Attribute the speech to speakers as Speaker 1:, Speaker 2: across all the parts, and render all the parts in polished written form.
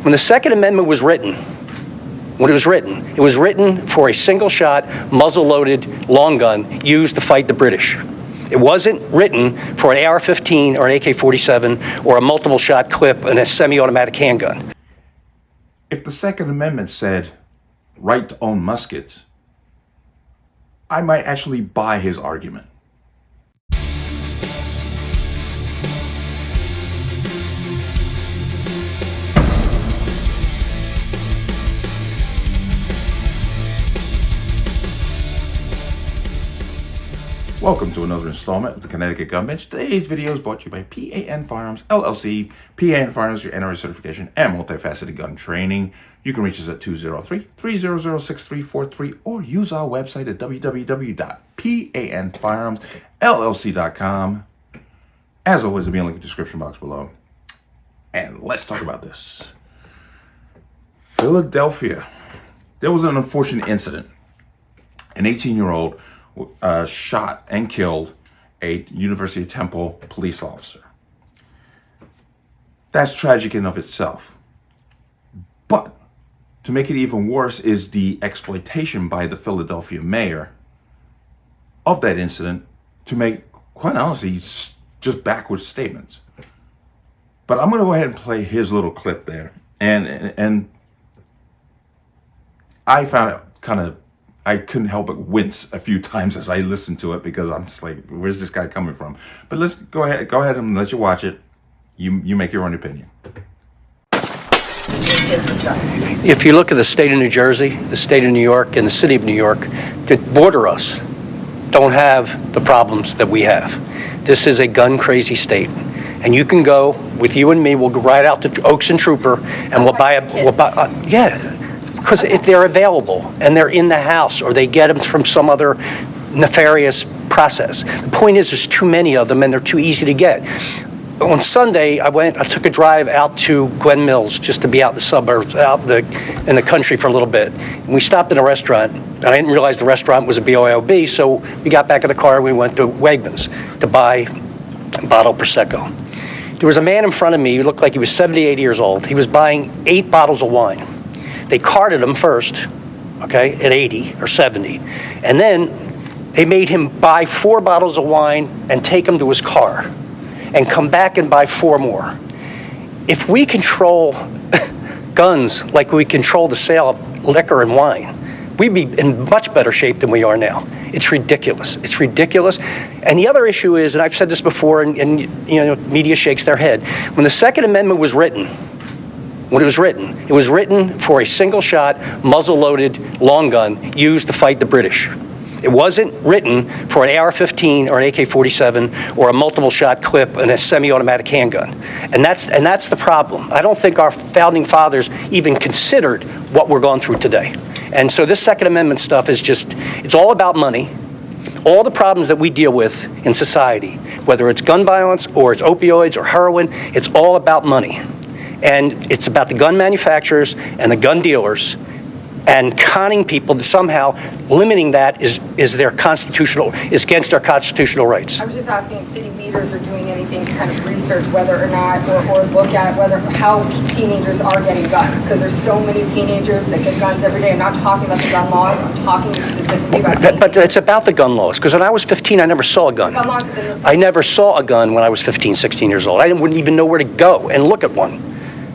Speaker 1: When the Second Amendment was written, it was written for a single-shot, muzzle-loaded long gun used to fight the British. It wasn't written for an AR-15 or an AK-47 or a multiple-shot clip and a semi-automatic handgun.
Speaker 2: If the Second Amendment said right to own muskets, I might actually buy his argument. Welcome to another installment of the Connecticut Gun Bench. Today's video is brought to you by P.A.N. Firearms, LLC. P.A.N. Firearms, your NRA certification and multifaceted gun training. You can reach us at 203-300-6343 or use our website at www.panfirearmsllc.com. As always, there'll be a link in the description box below. And let's talk about this. Philadelphia. There was an unfortunate incident. An 18-year-old shot and killed a University of Temple police officer. That's tragic in of itself. But to make it even worse is the exploitation by the Philadelphia mayor of that incident to make, quite honestly, just backwards statements. But I'm going to go ahead and play his little clip there. And I found it I couldn't help but wince a few times as I listened to it because I'm just like, where's this guy coming from? But let's go ahead and let you watch it. You make your own opinion.
Speaker 1: If you look at the state of New Jersey, the state of New York, and the city of New York that border us, don't have the problems that we have. This is a gun-crazy state. And you can go, with you and me, we'll go right out to Oaks and Trooper, and we'll buy because if they're available and they're in the house or they get them from some other nefarious process. The point is there's too many of them and they're too easy to get. On Sunday, I took a drive out to Glen Mills just to be out in the suburbs, in the country for a little bit. And we stopped in a restaurant, and I didn't realize the restaurant was a BYOB, so we got back in the car and we went to Wegmans to buy a bottle of Prosecco. There was a man in front of me who looked like he was 70, 80 years old. He was buying 8 bottles of wine. They carded him first, okay, at 80 or 70. And then they made him buy 4 bottles of wine and take them to his car and come back and buy 4 more. If we control guns like we control the sale of liquor and wine, we'd be in much better shape than we are now. It's ridiculous. It's ridiculous. And the other issue is, and I've said this before, and you know, media shakes their head. When the Second Amendment was written, it was written for a single-shot, muzzle-loaded long gun used to fight the British. It wasn't written for an AR-15 or an AK-47 or a multiple-shot clip and a semi-automatic handgun. And that's the problem. I don't think our founding fathers even considered what we're going through today. And so this Second Amendment stuff is it's all about money. All the problems that we deal with in society, whether it's gun violence or it's opioids or heroin, it's all about money. And it's about the gun manufacturers and the gun dealers and conning people that somehow limiting that is against our constitutional rights.
Speaker 3: I was just asking if city leaders are doing anything to kind of research whether or not, or look at how teenagers are getting guns, because there's so many teenagers that get guns every day. I'm not talking about the gun laws, I'm talking specifically about teenagers.
Speaker 1: But it's about the gun laws, because when I was 15, I never saw a gun.
Speaker 3: Gun laws have been the same.
Speaker 1: I never saw a gun when I was 15, 16 years old. I wouldn't even know where to go and look at one.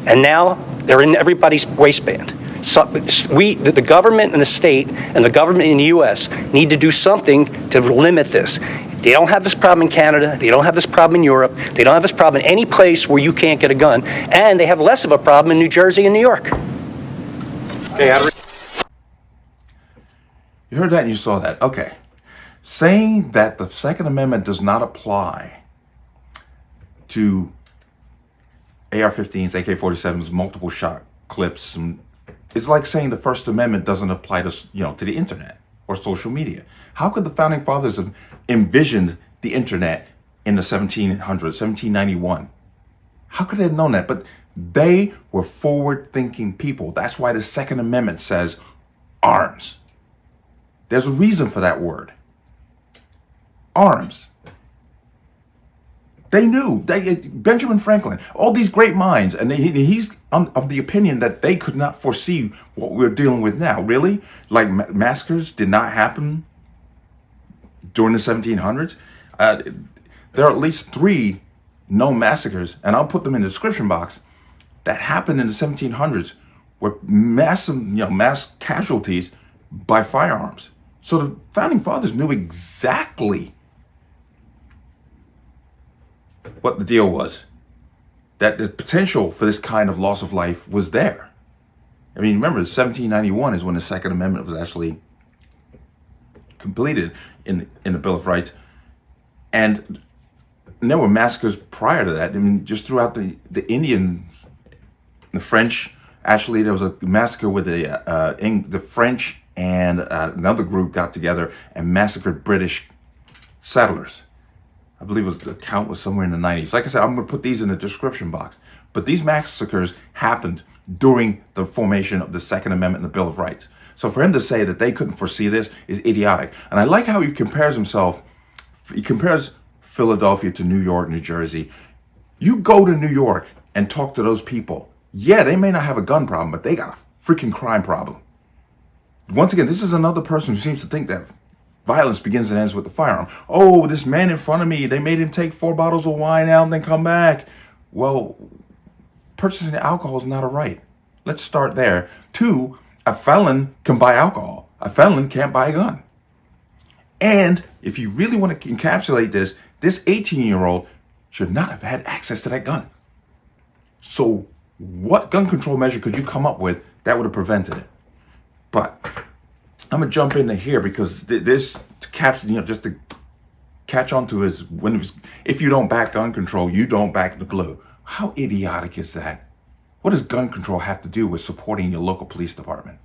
Speaker 1: And now they're in everybody's waistband. So the government and the state and the government in the U.S. need to do something to limit this. They don't have this problem in Canada. They don't have this problem in Europe. They don't have this problem in any place where you can't get a gun. And they have less of a problem in New Jersey and New York.
Speaker 2: You heard that and you saw that. Okay. Saying that the Second Amendment does not apply to AR-15s, AK-47s, multiple shot clips. It's like saying the First Amendment doesn't apply to the internet or social media. How could the founding fathers have envisioned the internet in the 1700s, 1791? How could they have known that? But they were forward-thinking people. That's why the Second Amendment says arms. There's a reason for that word. Arms. They knew. Benjamin Franklin, all these great minds, and he's of the opinion that they could not foresee what we're dealing with now. Really? Like massacres did not happen during the 1700s? There are at least 3 known massacres, and I'll put them in the description box, that happened in the 1700s were mass casualties by firearms. So the founding fathers knew exactly what the deal was, that the potential for this kind of loss of life was there. I mean, remember, 1791 is when the Second Amendment was actually completed in the Bill of Rights, and there were massacres prior to that. I mean, just throughout the Indians, the French. Actually, there was a massacre where the French and another group got together and massacred British settlers. I believe the count was somewhere in the 90s. Like I said, I'm going to put these in the description box. But these massacres happened during the formation of the Second Amendment and the Bill of Rights. So for him to say that they couldn't foresee this is idiotic. And I like how he compares himself. He compares Philadelphia to New York, New Jersey. You go to New York and talk to those people. Yeah, they may not have a gun problem, but they got a freaking crime problem. Once again, this is another person who seems to think that violence begins and ends with the firearm. Oh, this man in front of me, they made him take 4 bottles of wine out and then come back. Well, purchasing alcohol is not a right. Let's start there. 2, a felon can buy alcohol. A felon can't buy a gun. And if you really want to encapsulate this 18-year-old should not have had access to that gun. So what gun control measure could you come up with that would have prevented it? But I'm gonna jump into here because this to capture, just to catch on to is when it was, if you don't back gun control, you don't back the blue. How idiotic is that? What does gun control have to do with supporting your local police department?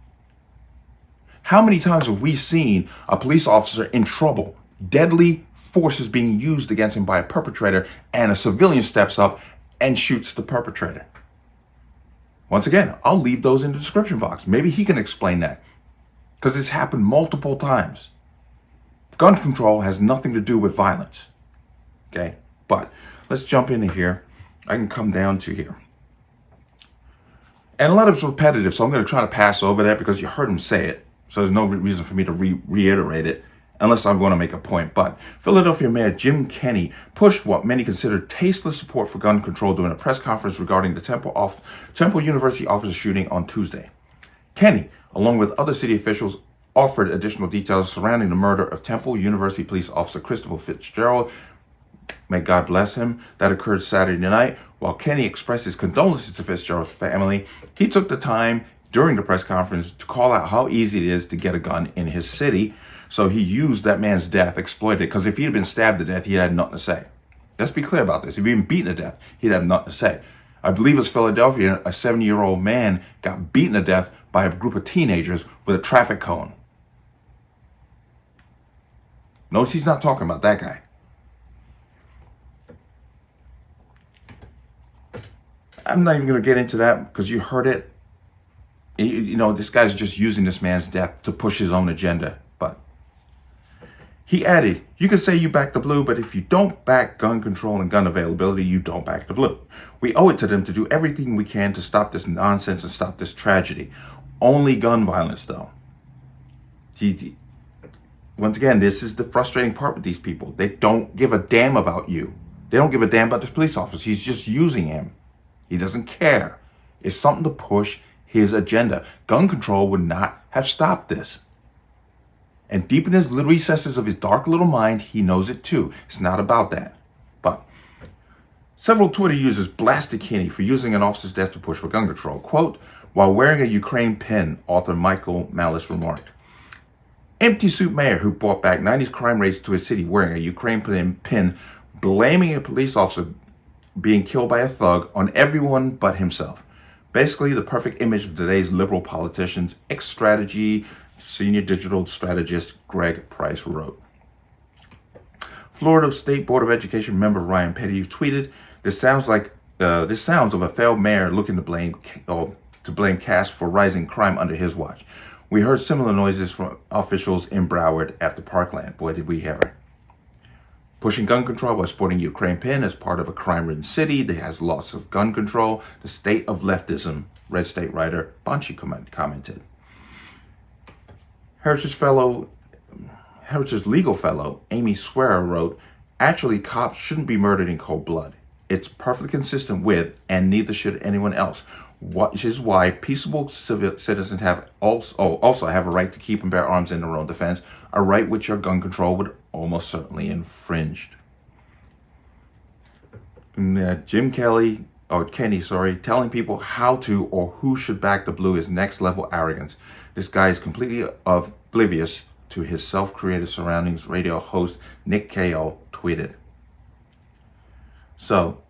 Speaker 2: How many times have we seen a police officer in trouble, deadly force is being used against him by a perpetrator, and a civilian steps up and shoots the perpetrator? Once again, I'll leave those in the description box. Maybe he can explain that, because it's happened multiple times. Gun control has nothing to do with violence. Okay, but let's jump into here. I can come down to here. And a lot of it's repetitive, so I'm going to try to pass over that because you heard him say it. So there's no reason for me to reiterate it unless I'm going to make a point. But Philadelphia Mayor Jim Kenney pushed what many consider tasteless support for gun control during a press conference regarding the Temple University officer shooting on Tuesday. Kenney, along with other city officials, offered additional details surrounding the murder of Temple University police officer Christopher Fitzgerald, may God bless him, that occurred Saturday night. While Kenney expressed his condolences to Fitzgerald's family, he took the time during the press conference to call out how easy it is to get a gun in his city. So he used that man's death, exploited it, because if he had been stabbed to death, he had nothing to say. Let's be clear about this. If he'd been beaten to death, he'd have nothing to say. I believe it's Philadelphia, a 70-year-old man got beaten to death by a group of teenagers with a traffic cone. Notice he's not talking about that guy. I'm not even going to get into that because you heard it. This guy's just using this man's death to push his own agenda. But he added, you can say you back the blue, but if you don't back gun control and gun availability, you don't back the blue. We owe it to them to do everything we can to stop this nonsense and stop this tragedy. Only gun violence, though. Once again, this is the frustrating part with these people. They don't give a damn about you. They don't give a damn about this police officer. He's just using him. He doesn't care. It's something to push his agenda. Gun control would not have stopped this. And deep in his little recesses of his dark little mind, he knows it too. It's not about that. But several Twitter users blasted Kenney for using an officer's death to push for gun control. Quote, while wearing a Ukraine pin, author Michael Malice remarked. Empty suit mayor who brought back 90s crime rates to his city wearing a Ukraine pin, blaming a police officer being killed by a thug on everyone but himself. Basically, the perfect image of today's liberal politicians, ex-strategy, senior digital strategist Greg Price wrote. Florida State Board of Education member Ryan Petty tweeted, this sounds of a failed mayor looking to blame Cass for rising crime under his watch. We heard similar noises from officials in Broward after Parkland. Boy, did we ever. pushing gun control by sporting a Ukraine pin as part of a crime-ridden city that has lots of gun control. The state of leftism, Red State writer Banshee commented. Heritage legal fellow Amy Swearer wrote, actually, cops shouldn't be murdered in cold blood. It's perfectly consistent with, and neither should anyone else, which is why peaceable citizens have also have a right to keep and bear arms in their own defense, a right which your gun control would almost certainly infringe. Jim Kenney, telling people how to or who should back the blue is next level arrogance. This guy is completely oblivious to his self-created surroundings, radio host Nick Kayo tweeted. So,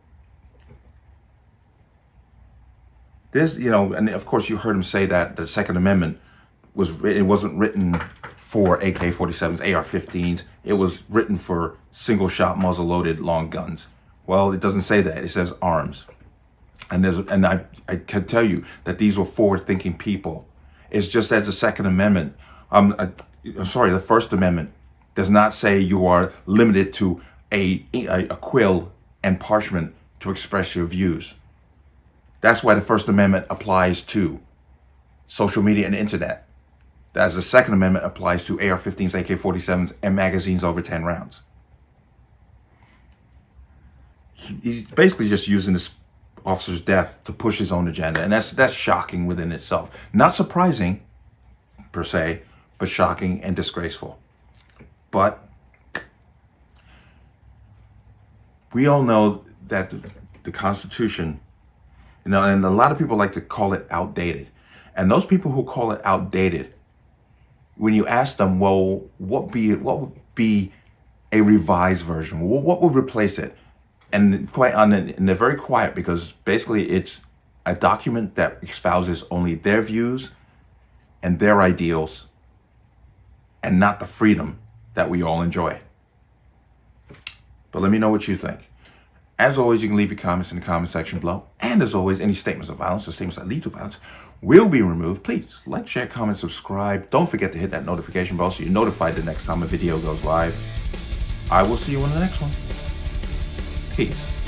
Speaker 2: there's, and of course you heard him say that the Second Amendment wasn't written for AK47s, AR15s. It was written for single-shot, muzzle-loaded long guns. Well, it doesn't say that. It says arms. And I can tell you that these were forward-thinking people. It's just as the Second Amendment, the First Amendment does not say you are limited to a quill and parchment to express your views. That's why the First Amendment applies to social media and internet. As the Second Amendment applies to AR-15s, AK-47s, and magazines over 10 rounds. He's basically just using this officer's death to push his own agenda, and that's shocking within itself. Not surprising, per se, but shocking and disgraceful. But we all know that the Constitution, and a lot of people like to call it outdated. And those people who call it outdated, when you ask them, well, what would be a revised version? What would replace it? And they're very quiet, because basically it's a document that espouses only their views and their ideals, and not the freedom that we all enjoy. But let me know what you think. As always, you can leave your comments in the comment section below. And as always, any statements of violence or statements that lead to violence will be removed. Please like, share, comment, subscribe. Don't forget to hit that notification bell so you're notified the next time a video goes live. I will see you in the next one. Peace.